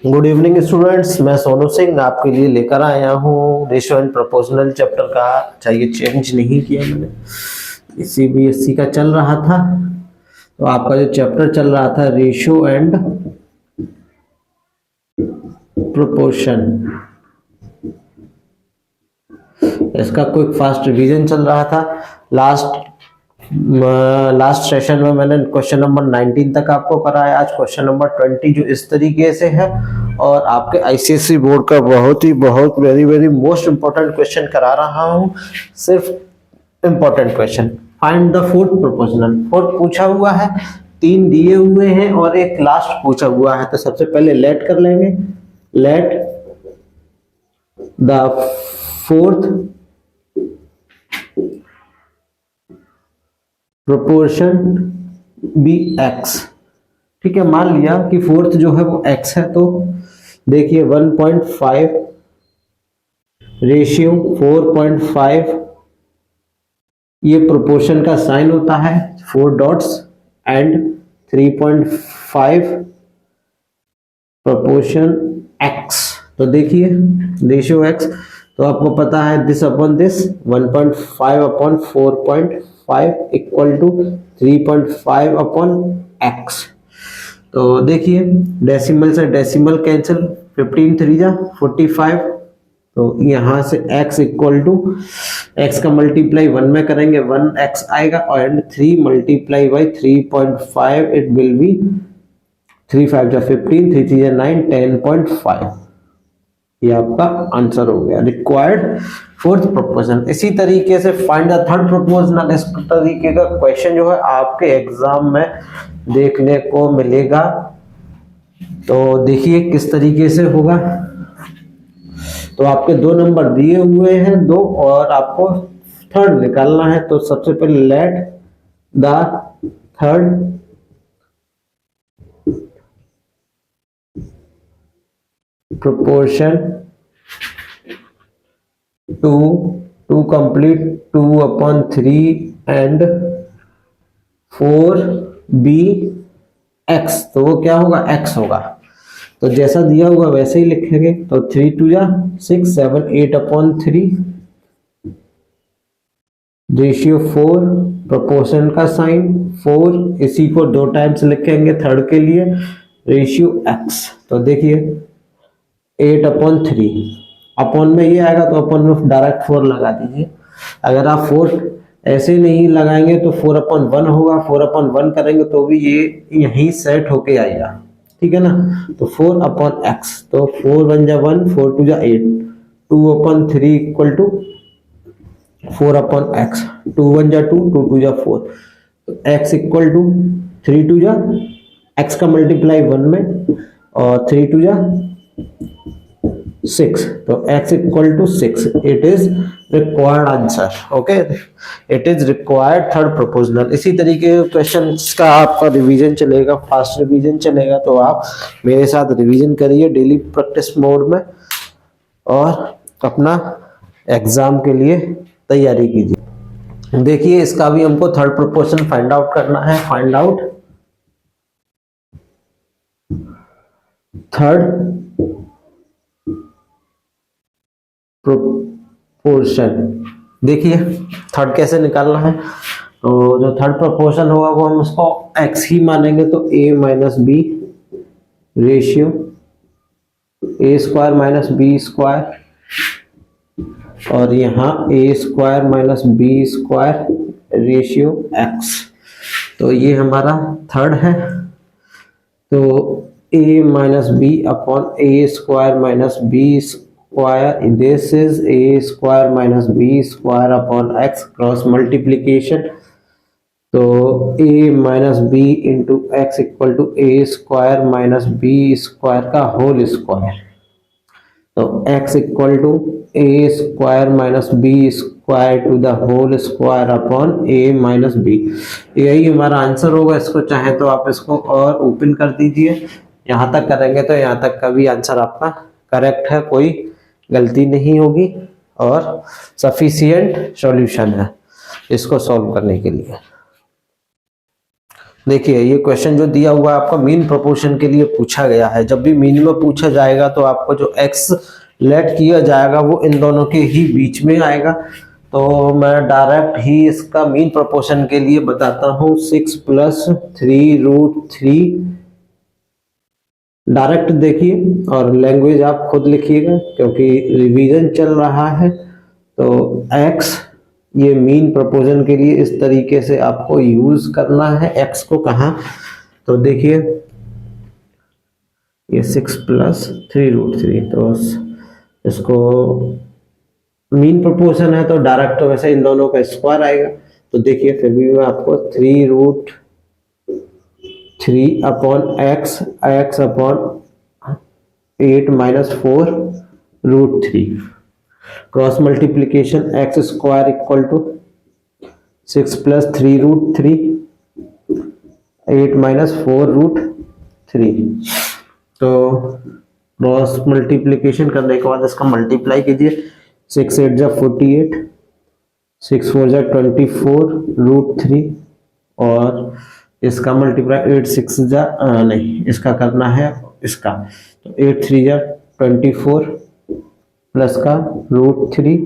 Good evening students, मैं सोनू सिंह आपके लिए लेकर आया हूँ रेशियो एंड प्रोपोर्शनल चैप्टर का। चाहिए चेंज नहीं किया मैंने, सीबीएसई का चल रहा था तो आपका जो चैप्टर चल रहा था रेशियो एंड प्रोपोर्शन, इसका क्विक फास्ट रिवीजन चल रहा था। लास्ट सेशन में मैंने क्वेश्चन नंबर 19 तक आपको कराया। आज क्वेश्चन नंबर 20 जो इस तरीके से है और आपके आईसीएसई बोर्ड का बहुत very very most important question करा रहा हूं। सिर्फ important question, find the fourth proportional. Fourth पूछा हुआ है, 3 दिए हुए हैं और एक लास्ट पूछा हुआ है। तो सबसे पहले लेट कर लेंगे, let the fourth proportion be X. ठीक है, मान लिया कि फोर्थ जो है वो एक्स है, तो देखिए 1.5 रेशियो 4.5, ये प्रोपोर्शन का साइन होता है 4 डॉट्स एंड 3.5 प्रोपोर्शन एक्स। तो देखिए रेशियो एक्स, तो आपको पता है this upon this 1.5 upon 4.5 equal to 3.5 upon X. तो देखिए डेसिमल से डेसिमल कैंसिल, 15 3 जा 45, तो यहां से x इक्वल टू x का मल्टीप्लाई 1 में करेंगे 1x आएगा और 3 multiply by 3.5 it will be 3 5 जा 15, 3 3 जा 9, 10.5। ये आपका आंसर हो गया रिक्वायर्ड फोर्थ प्रोपोर्शन। इसी तरीके से फाइंड द थर्ड प्रोपोर्शनल। इस तरीके का क्वेश्चन जो है आपके एग्जाम में देखने को मिलेगा। तो देखिए किस तरीके से होगा। तो आपके 2 नंबर दिए हुए हैं 2 और आपको थर्ड निकालना है। तो सबसे पहले let the third proportion to complete 2 upon 3 and 4 b x। तो वो क्या होगा, x होगा। तो जैसा दिया हुआ वैसे ही लिखेंगे। तो 3 2 जा 6 7 8 अपॉन 3 रेशियो 4, प्रोपोर्शन का साइन 4, इसी को 2 टाइम्स लिखेंगे थर्ड के लिए रेशियो x। तो देखिए 8 अपॉन 3, अपॉन में ये आएगा तो अपॉन में डायरेक्ट 4 लगा दीजिए। अगर आप 4 ऐसे नहीं लगाएंगे तो 4 अपॉन 1 होगा, 4 अपॉन 1 करेंगे तो भी ये यहीं सेट होके आएगा। ठीक है ना। तो 4 अपॉन एक्स, तो 4 1 जा 1, 4 2 जा 8, 2 upon 3 equal to 4 upon X, 2 1 जा 2, 2 2 जा 4, तो एक्स इक्वल टू 3 2 जा एक्स का मल्टीप्लाई 1 में और 3 2 जा 6, तो x equal to 6। It is required answer. Okay, it is required third proportional. इसी तरीके के क्वेश्चन का आपका रिवीजन चलेगा, फास्ट रिवीजन चलेगा। तो आप मेरे साथ रिवीजन करिए डेली प्रैक्टिस मोड में और अपना एग्जाम के लिए तैयारी कीजिए। देखिए इसका भी हमको थर्ड प्रोपोर्शन फाइंड आउट करना है। Find out third proportion. देखिए थर्ड कैसे निकालना है। तो जो थर्ड प्रोपोर्शन होगा वो हम उसको x ही मानेंगे। तो a minus B ratio a square minus B square, और यहाँ a square minus B square ratio x। तो ये हमारा थर्ड है। तो a minus B upon a square minus B square, this is a square minus b square upon x cross multiplication. तो a minus B into X equal to a square minus B square का whole square. तो x equal to a square minus B square to the whole square upon a minus B. यही हमारा answer होगा। इसको चाहे तो आप इसको और ओपन कर दीजिए, यहाँ तक करेंगे तो यहाँ तक का भी आंसर आपका करेक्ट है, कोई गलती नहीं होगी और सफिशिएंट सॉल्यूशन है इसको सॉल्व करने के लिए। देखिए ये क्वेश्चन जो दिया हुआ है आपका मीन प्रोपोर्शन के लिए पूछा गया है। जब भी मीन में पूछा जाएगा तो आपको जो एक्स लेट किया जाएगा वो इन दोनों के ही बीच में आएगा। तो मैं डायरेक्ट ही इसका मीन प्रोपोर्शन के लिए बताता हूँ 6 + 3√3। डायरेक्ट देखिए और लैंग्वेज आप खुद लिखिएगा क्योंकि रिवीजन चल रहा है। तो x ये मीन प्रोपोर्शन के लिए इस तरीके से आपको यूज करना है x को। कहाँ तो देखिए ये 6 + 3√3 तो इसको मीन प्रोपोर्शन है तो डायरेक्ट तो वैसे इन दोनों का स्क्वायर आएगा। तो देखिए फिर भी मैं आपको 3√3/x (8 - 4√3) क्रॉस मल्टीप्लीकेशन x² = 6 + 3√3 (8 - 4√3). तो क्रॉस मल्टीप्लीकेशन करने के बाद इसका मल्टीप्लाई कीजिए। 6 × 8 = 48, 6 × 4 = 24√3 और इसका मल्टीप्लाई 8 × 6 नहीं इसका करना है इसका। तो 8 × 3 = 24 प्लस का √3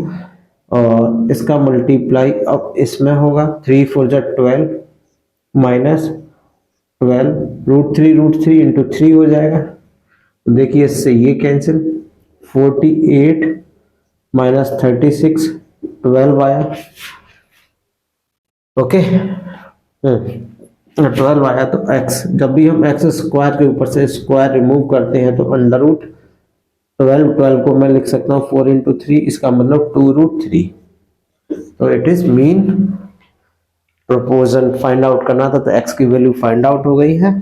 और इसका मल्टीप्लाई अब इसमें होगा 3 × 4 = 12 माइनस 12 √3 इंटू 3 हो जाएगा। तो देखिए इससे ये कैंसिल 48 माइनस 36 12 आया। ओके 12 आया। तो x जब भी हम x² के ऊपर से स्क्वायर रिमूव करते हैं तो √12 को मैं लिख सकता हूँ 4 × 3 इसका मतलब 2√3। तो it is mean proportion find out करना था तो x की वैल्यू फाइंड आउट हो गई है।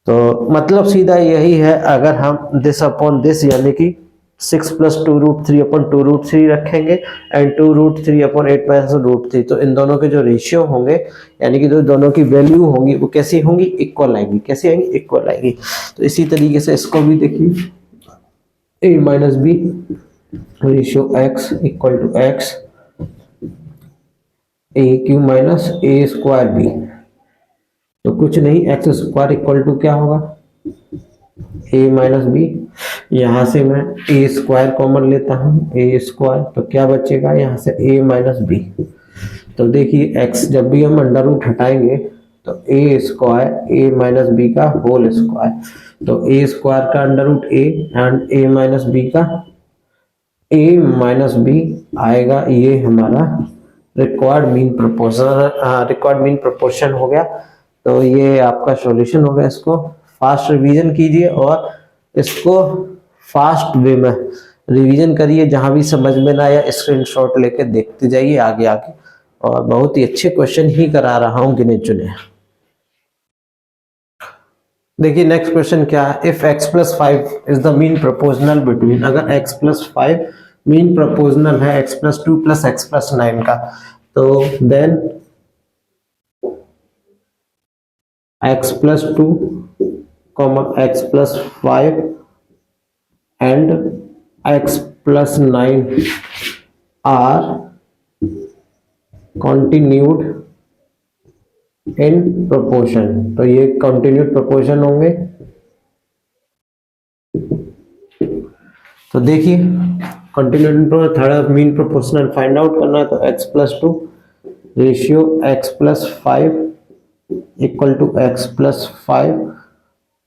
तो मतलब सीधा यही है अगर हम दिस अपॉन दिस यानी कि 6 + 2√3/2√3 रखेंगे एंड 2√3/8 - √3 तो इन दोनों के जो रेशियो होंगे यानी कि जो दोनों की वैल्यू होंगी वो कैसी होंगी इक्वल आएंगी। कैसी आएंगी इक्वल आएंगी। तो इसी तरीके से इसको भी देखिए a - b ratio x = x (a³ - a²b) तो कुछ नहीं x² = क्या होगा a - b। यहां से मैं a² कॉमन लेता हूं a² तो क्या बचेगा यहाँ से a - b। तो देखिए x जब भी हम अंडर रूट हटाएंगे तो a² a - b का होल स्क्वायर। तो a² का under root a and a - b का a - b आएगा। ये हमारा रिक्वायर्ड मीन प्रोपोर्शन हो गया। तो ये आपका सॉल्यूशन हो गया। इसको फास्ट रिवीजन कीजिए और इसको फास्ट वे में रिवीजन करिए। जहां भी समझ में ना आया स्क्रीनशॉट लेके देखते जाइए आगे आगे और बहुत ही अच्छे क्वेश्चन ही करा रहा हूं गिने चुने। देखिए नेक्स्ट क्वेश्चन क्या है। If x + 5 is the mean proportional between अगर x + 5 मीन प्रोपोर्शनल है x + 2 + x + 9 का तो then x + 2, x + 5 and x + 9 are continued in proportion। तो ये कंटिन्यूड प्रोपोर्शन होंगे। तो देखिए continued third mean proportional find out करना है तो x + 2 ratio x + 5 = x + 5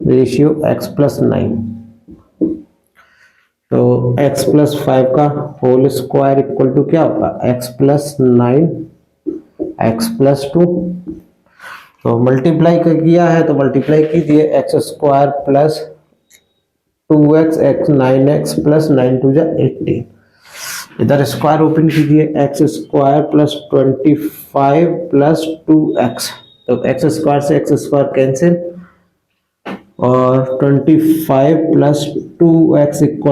ratio x + 9। तो x + 5 का होल स्क्वायर इक्वल टू क्या होगा x + 9 x + 2। तो मल्टीप्लाई किया है तो मल्टीप्लाई कीजिए x² + 2x 9x + 9 × 2 = 18। इधर स्क्वायर ओपन कीजिए x² + 25 + 2x तो x² से x² कैंसिल और 25 + 2x =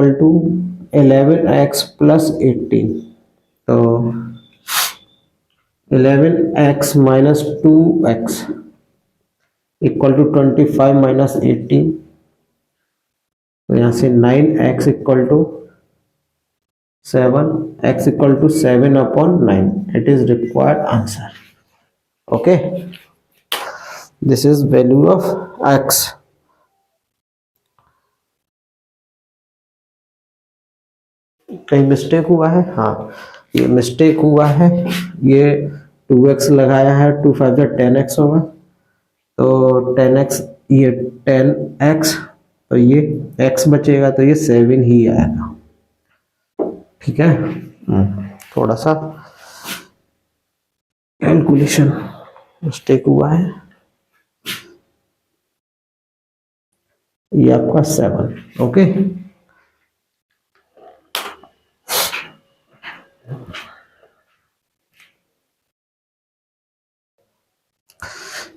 11x + 18। तो 11x - 2x = 25 - 18। तो यहाँ से 9x = 7 x = 7/9 it is required answer. Okay this is value of x। कहीं मिस्टेक हुआ है? हाँ, ये मिस्टेक हुआ है, ये 2x लगाया है, 2 5 10x होगा, तो 10x, ये 10x, तो ये x बचेगा, तो ये 7 ही आएगा। ठीक है, थोड़ा सा कैलकुलेशन मिस्टेक हुआ है। ये आपका 7। ओके,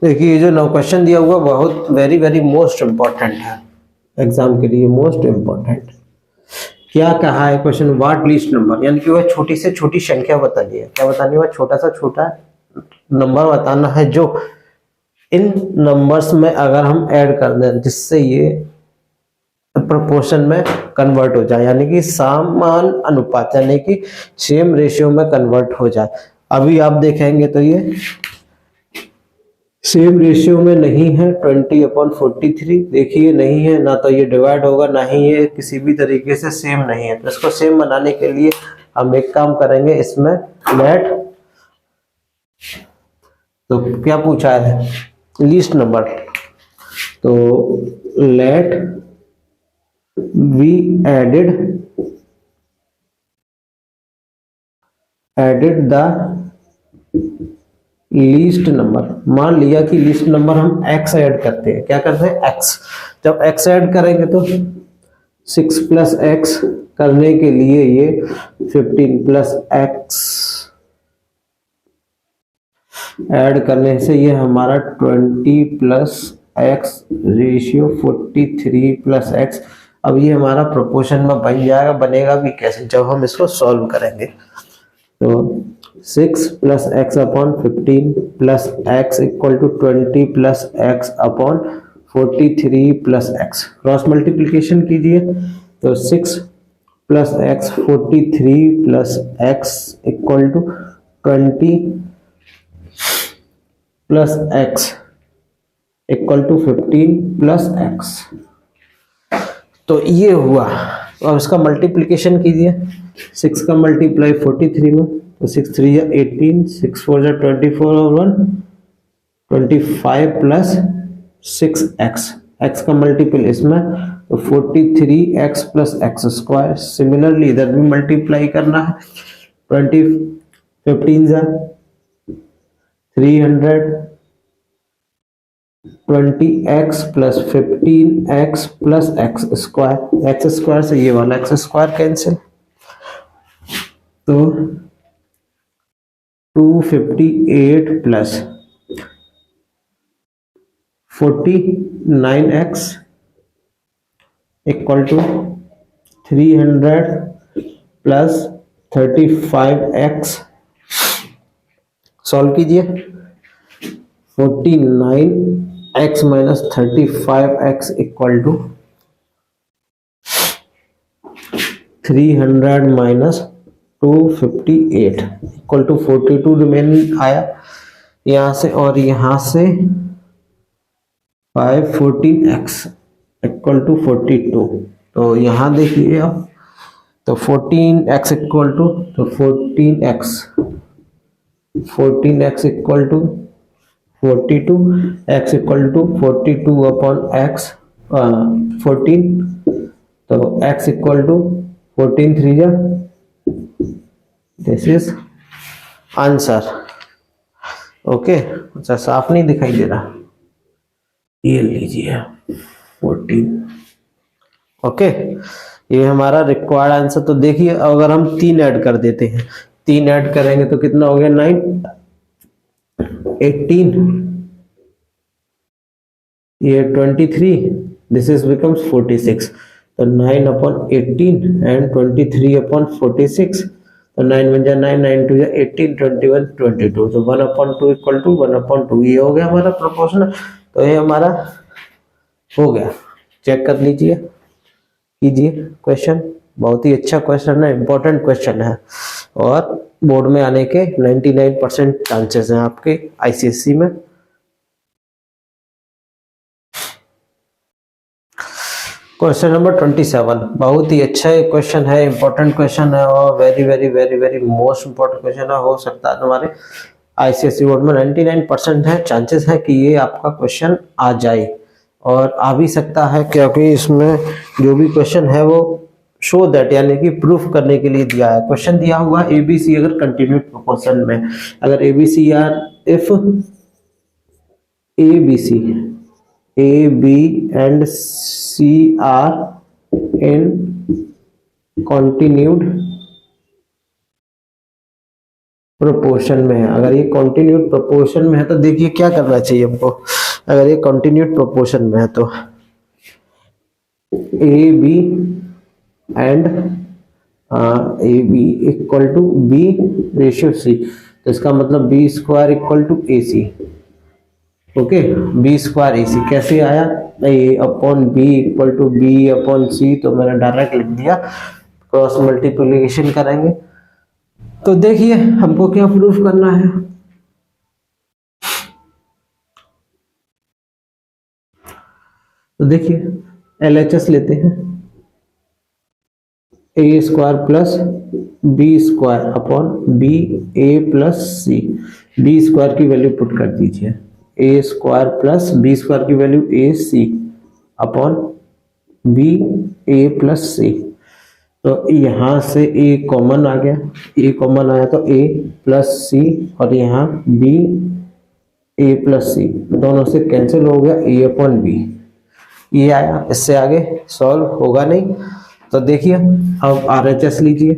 देखिए ये जो 9 क्वेश्चन दिया हुआ बहुत वेरी वेरी मोस्ट इंपॉर्टेंट है एग्जाम के लिए, मोस्ट इंपॉर्टेंट। क्या कहा है क्वेश्चन? व्हाट लीस्ट नंबर, यानी कि वह छोटी से छोटी संख्या बतानी है। क्या बतानी है? छोटा सा छोटा नंबर बताना है जो इन नंबर्स में अगर हम ऐड कर दें जिससे ये प्रोपोर्शन में कन्वर्ट हो जाए, यानी कि समान अनुपात, यानी कि सेम रेशियो में कन्वर्ट हो जाए। अभी आप देखेंगे तो ये सेम रेशियो में नहीं है, 20/43 देखिए नहीं है, ना तो ये डिवाइड होगा, ना ही ये किसी भी तरीके से सेम नहीं है। तो इसको सेम बनाने के लिए हम एक काम करेंगे, इसमें लेट, तो क्या पूछा है? लीस्ट नंबर, तो let we added the least number. मान लिया कि लीस्ट नंबर हम x ऐड करते हैं। क्या करते हैं? x। जब x ऐड करेंगे तो 6 + x करने के लिए ये 15 + x ऐड करने से ये हमारा 20 + x रेशियो 43 + x। अब ये हमारा प्रोपोर्शन में बन जाएगा। बनेगा भी कैसे? जब हम इसको सॉल्व करेंगे तो 6 + x/15 + x = 20 + x/43 + x। Cross multiplication कीजिए तो 6 + x 43 + x = 20 + x = 15 + x। तो ये हुआ। अब इसका मल्टीप्लिकेशन कीजिए, 6 का मल्टीप्लाई 43 में, तो 6 3 या 18, 6 4 या 24 और 1 25 + 6x, x का मल्टीपल इसमें, तो 43x + x²। सिमिलरली इधर भी मल्टीप्लाई करना है, 20 15 जा 300, 20x + 15x + x²। x² से ये वाला x² कैंसिल, तो 258 + 49x = 300 + 35x। सॉल्व कीजिए, 49x - 35x = 300 - 258 = 42 रिमेनिंग आया यहाँ से, और यहाँ से 514x = 42। तो यहाँ देखिए आप, तो 14x तो 14x = 42, x = 42/x 14, तो x = 14 3 जा, दिस इज आंसर। ओके, अच्छा साफ नहीं दिखाई दे रहा, ये लीजिए 14। ओके, ये हमारा रिक्वायर्ड आंसर। तो देखिए अगर हम 3 ऐड कर देते हैं, 3 ऐड करेंगे तो कितना हो गया? 9 18, ये 23, दिस इज बिकम्स 46। तो 9/18 एंड 23/46, तो 9 1 जा 9, 9 2 जा 18, 21 22, तो 1/2 = 1/2। ये हो गया हमारा प्रोपोर्शनल। तो ये हमारा हो गया। चेक कर लीजिए, कीजिए क्वेश्चन। बहुत ही अच्छा क्वेश्चन है, इंपॉर्टेंट क्वेश्चन है, और बोर्ड में आने के 99% चांसेस हैं आपके ICSE में। क्वेश्चन नंबर 27 बहुत ही अच्छा क्वेश्चन है, इंपॉर्टेंट क्वेश्चन है और very very very very most important question है। हो सकता है तुम्हारे आईसीएसई बोर्ड में 99% है चांसेस है कि ये आपका क्वेश्चन आ जाए, और आ भी सकता है क्योंकि इसमें जो भी क्वेश्चन है वो शो दैट यानी कि प्रूफ करने के लिए दिया है। क्वेश्चन दिया हुआ एबीसी अगर कंटिन्यूड प्रोपोर्शन में, अगर ABC are if ABC A B and C are in continued proportion में है। अगर ये कॉन्टिन्यूड प्रोपोर्शन में है तो देखिए क्या करना चाहिए हमको। अगर ये कॉन्टिन्यूड प्रोपोर्शन में है तो A B and A B equal to B ratio C, तो इसका मतलब B square equal to A C. Okay, B square A C कैसे आया, A upon B equal to B upon C, तो मैंने डायरेक्ट लिख दिया। क्रॉस मल्टीप्लिकेशन करेंगे तो देखिए हमको क्या प्रूफ करना है। तो देखिए एलएचएस लेते हैं, A square plus B square upon B A plus C. B square की वैल्यू पुट कर दीजिए, A square plus B square की value A C upon B A plus C. तो यहां से ए कॉमन आ गया, ए कॉमन आया तो ए प्लस सी, और यहाँ बी ए प्लस सी दोनों से कैंसिल हो गया, ए अपॉन बी ये आया। इससे आगे सॉल्व होगा नहीं। तो देखिए अब आरएचएस लीजिए,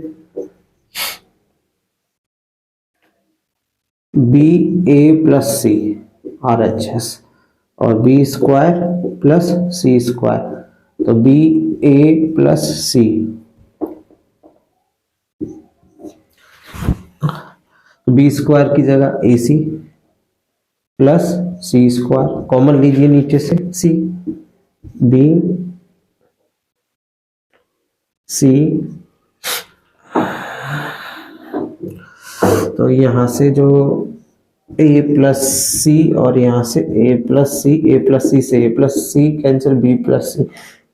B A plus C RHS, और बी स्क्वायर प्लस सी स्क्वायर, तो B A plus C, B square की जगह ए सी प्लस सी स्क्वायर कॉमन लीजिए नीचे से, सी बी सी, तो यहां से जो ए प्लस सी और यहां से ए प्लस सी, ए प्लस सी से ए प्लस सी कैंसिल, बी प्लस सी।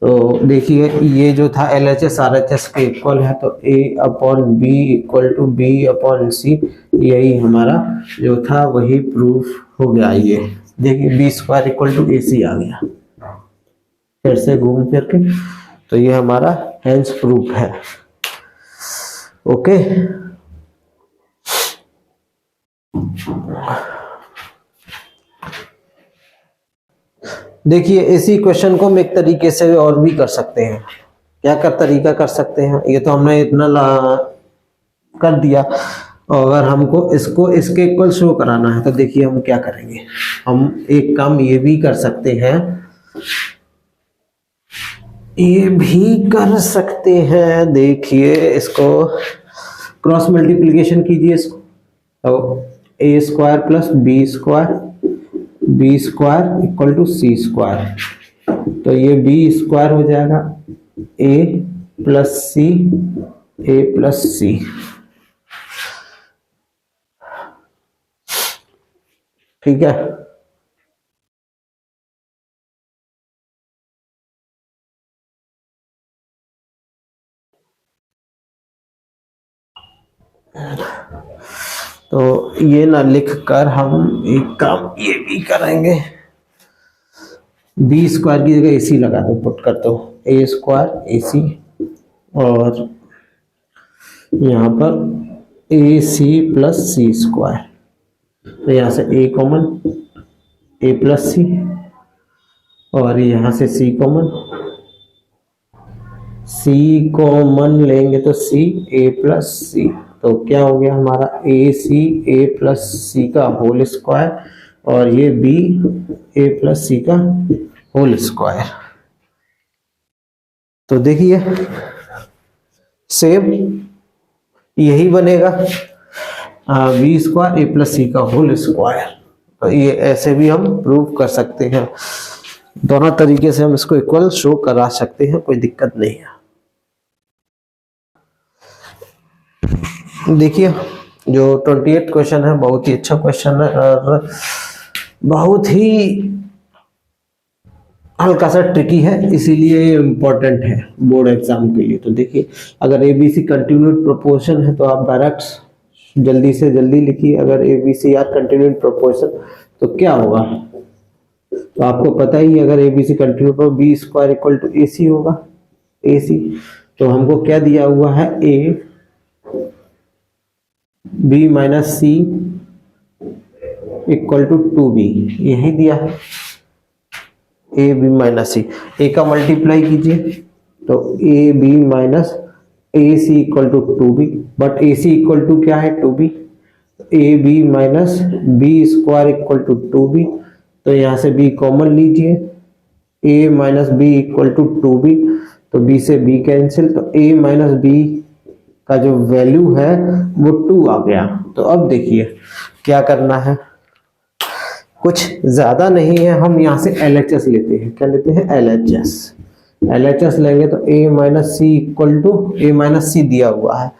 तो देखिए ये जो था एलएचएस आरएचएस के इक्वल है, तो A upon B equal to B upon C, यही हमारा जो था वही प्रूफ हो गया। ये देखिए B square equal to A सी आ गया फिर से घूम फिर के, तो ये हमारा हेंस प्रूफ है। ओके, देखिए इसी क्वेश्चन को हम एक तरीके से और भी कर सकते हैं। क्या कर तरीका कर सकते हैं, ये तो हमने इतना कर दिया, और अगर हमको इसको इसके इक्वल शो कराना है तो देखिए हम क्या करेंगे। हम एक काम ये भी कर सकते हैं, ये भी कर सकते हैं। देखिए इसको क्रॉस मल्टीप्लिकेशन कीजिए इसको, तो A square plus B square, B square equal to C square, तो ये बी स्क्वायर हो जाएगा ए प्लस सी, ए प्लस सी। ठीक है, तो ये ना लिख कर हम एक काम ये भी करेंगे, बी स्क्वायर की जगह ए सी लगा दो, पुट कर दो ए स्क्वायर ए सी, और यहाँ पर ए सी प्लस सी स्क्वायर, तो यहाँ से ए कॉमन, ए प्लस सी, और यहाँ से सी कॉमन, सी कॉमन लेंगे तो सी ए प्लस सी, तो क्या हो गया हमारा ए सी ए प्लस सी का होल स्क्वायर, और ये बी ए प्लस सी का होल स्क्वायर। तो देखिए सेम यही बनेगा, बी स्क्वायर ए प्लस सी का होल स्क्वायर। तो ये ऐसे भी हम प्रूव कर सकते हैं, दोनों तरीके से हम इसको इक्वल शो करा सकते हैं, कोई दिक्कत नहीं है। देखिए जो 28 क्वेश्चन है बहुत ही अच्छा क्वेश्चन है और बहुत ही हल्का सा ट्रिकी है, इसीलिए इम्पोर्टेंट है बोर्ड एग्जाम के लिए। तो देखिए, अगर एबीसी कंटिन्यूड प्रोपोर्शन है तो आप डायरेक्ट जल्दी से जल्दी लिखिए। अगर एबीसी आर कंटिन्यूड प्रोपोर्शन तो क्या होगा, तो आपको पता ही, अगर एबीसी कंटिन्यूड तो B square equal to A C होगा। ए सी तो हमको क्या दिया हुआ है, A B minus C equal to 2b, यही दिया है। ए बी माइनस सी, ए का मल्टीप्लाई कीजिए तो A B minus A C equal to 2b, but A C equal to क्या है, 2b। A B minus B square equal to 2b, तो यहाँ से b कॉमन लीजिए, a minus B equal to 2b, तो b से b cancel, तो a minus B का जो वैल्यू है वो 2 आ गया। तो अब देखिए क्या करना है, कुछ ज्यादा नहीं है, हम यहाँ से LHS लेते हैं। क्या लेते हैं, LHS। LHS लेंगे तो a minus C equal to, a minus C दिया हुआ है,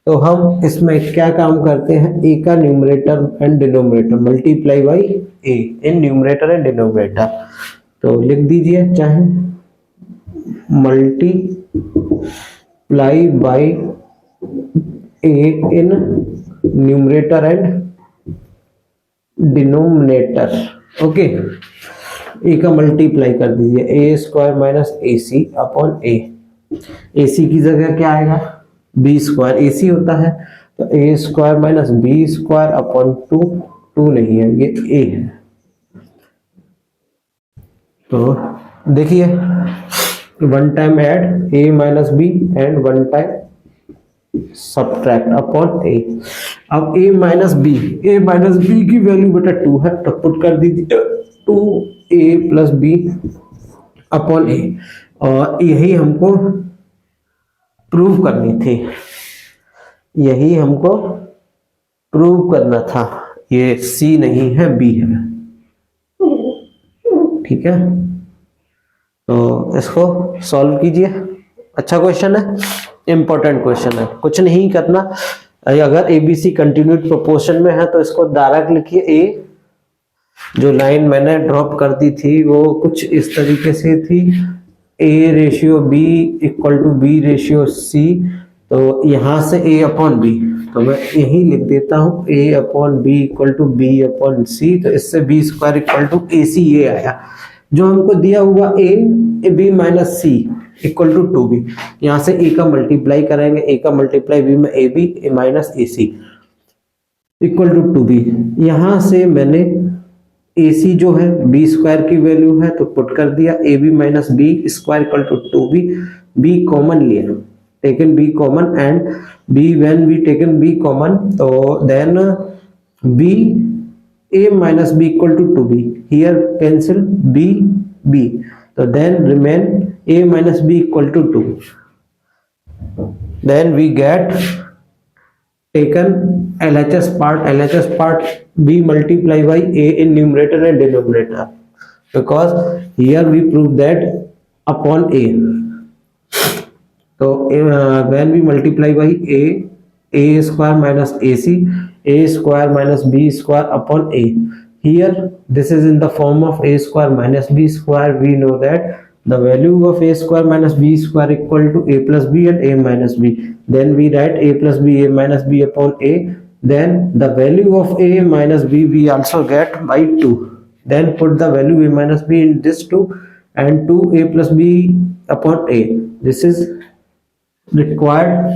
तो हम इसमें क्या काम करते हैं, a का numerator and denominator multiply by a in numerator and denominator. तो लिख दीजिए, चाहे multiply by a in numerator and denominator. Okay, A का मल्टीप्लाई कर दीजिए, A square minus A C upon A. A C की जगह क्या आएगा, बी स्क्वायर, ए सी होता है, तो A square minus B square upon 2, 2 नहीं है, ये ए है। तो देखिए, one time add A minus B and one time subtract upon A. अब a minus B, A minus B की वैल्यू बेटा 2 है, तो पुट कर दीजिए 2a प्लस बी अपॉन ए, और यही हमको प्रूव करनी थी, यही हमको प्रूव करना था। ये c नहीं है, b है, ठीक है। तो इसको सॉल्व कीजिए, अच्छा क्वेश्चन है, इंपॉर्टेंट क्वेश्चन है, कुछ नहीं करना। अगर एबीसी कंटिन्यूड प्रोपोर्शन में है तो इसको डायरेक्ट लिखिए। ए जो लाइन मैंने ड्रॉप कर दी थी वो कुछ इस तरीके से थी, A ratio B equal to B ratio C, तो यहाँ से ए अपॉन बी, तो मैं यही लिख देता हूँ, A upon B equal to B upon C, तो इससे B square equal to A C ये आया। जो हमको दिया हुआ A B minus C equal to 2b, यहाँ से ए का मल्टीप्लाई करेंगे, ए का मल्टीप्लाई बी में A B minus A C equal to 2b। यहाँ से मैंने ए सी जो है बी स्क्वायर की वैल्यू है तो पुट कर दिया, A B minus B square equal to 2b, B common लिया, taken B common, and B when we taken B common, तो then B a minus b equal to 2b, here cancel b, b, so then remain a minus b equal to 2, then we get taken LHS part b multiply by a in numerator and denominator, because here we prove that upon a, so when we multiply by a square minus ac, a square minus b square upon a, here this is in the form of a square minus b square. We know that the value of a square minus b square equal to a plus b and a minus b, then we write a plus b, a minus b upon a, then the value of a minus b we also get by 2, then put the value a minus b in this 2 and 2a plus b upon a. This is required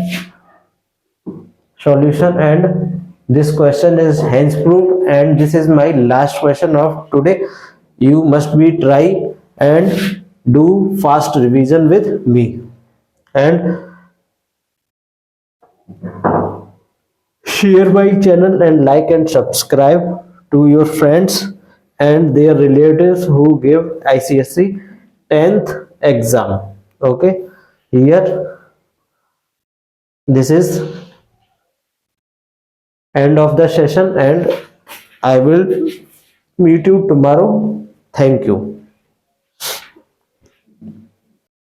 solution, and this question is hence proved, and this is my last question of today. You must be try and do fast revision with me, and share my channel and like and subscribe to your friends and their relatives who give ICSE 10th exam. Okay, here this is end of the session, and I will meet you tomorrow. Thank you.